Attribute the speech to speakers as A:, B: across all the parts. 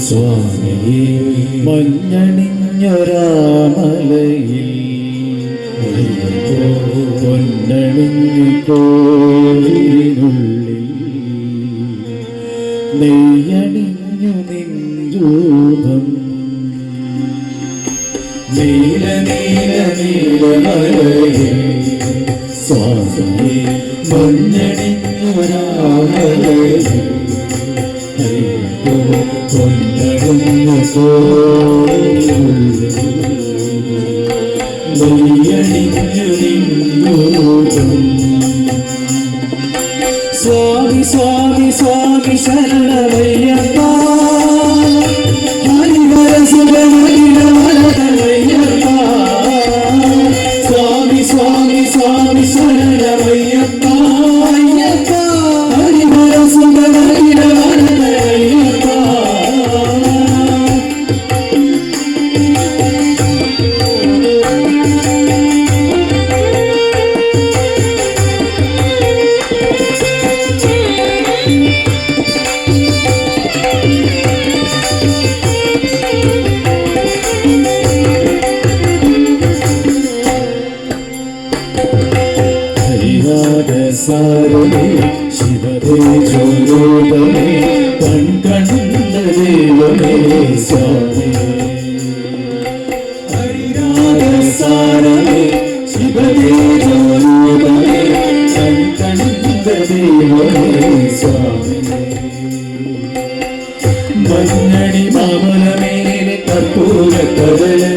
A: സ്വാമിയെ മഞ്ഞണിഞ്ഞൊരാമലയിൽ പൊന്നണിഞ്ഞു കോവിനുള്ളിൽ നെയ്യണിഞ്ഞു നിൻരൂപം നീല നീല നീലമലയിൽ സ്വാമിയെ മഞ്ഞണിഞ്ഞൊരാമലയിൽ പൊന്നണിഞ്ഞു കോവിനുള്ളിൽ സ്വാമി സ്വാമി സ്വാമി ശരണമയ്യപ്പ ഹരിഹര സുഖമയ്യപ്പ സ്വാമി സ്വാമി സ്വാമി ശരണമയ്യപ്പ അയ്യപ്പ ഹരിഹര സുഖമയ്യപ്പ സാരേ ശിവതേജോരൂപമേ കൺകണ്ട ദൈവമേ സ്വാമി ഹരിരാധസാരമേ ശിവതേജോരൂപമേ കൺകണ്ട ദൈവമേ സ്വാമി മഞ്ഞണി മാമലമേലെ കർപ്പൂര കടല്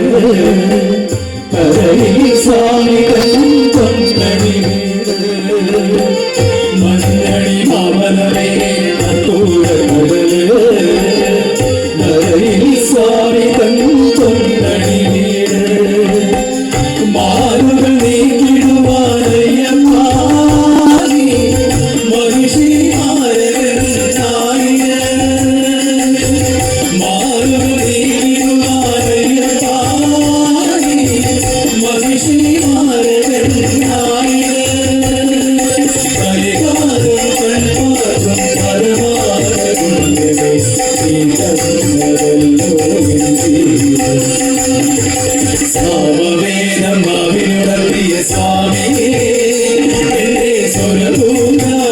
A: കരയിൽ സ്വാമി കൊണ്ടണി മഞ്ഞണി മാമലമേലെ കർപ്പൂര കടല് കരയിൽ സ്വാമി കൊണ്ടണി മാറുകൾ നീക്കിടുവാനയ്യപ്പ മനുഷ്യമാരെ മാറുകൾ നീക്കിടുവാനയ്യപ്പ മനുഷ്യമാരെ സാമവേദമാവിനുടർത്തിയ സ്വാമി എന്റെ സ്വരഭൂതമലരാതി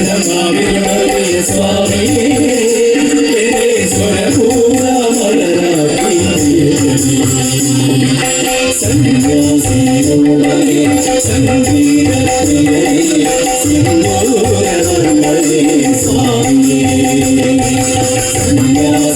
A: സാമവേദമാവിനുടർത്തിയ സ്വാമി എന്റെ സ്വരഭൂതമലരാതി സന്യാസിയോടെ സംഗീതത്തിലെ സിന്ദൂരമർമ്മലേ സ്വാമി സന്യാസി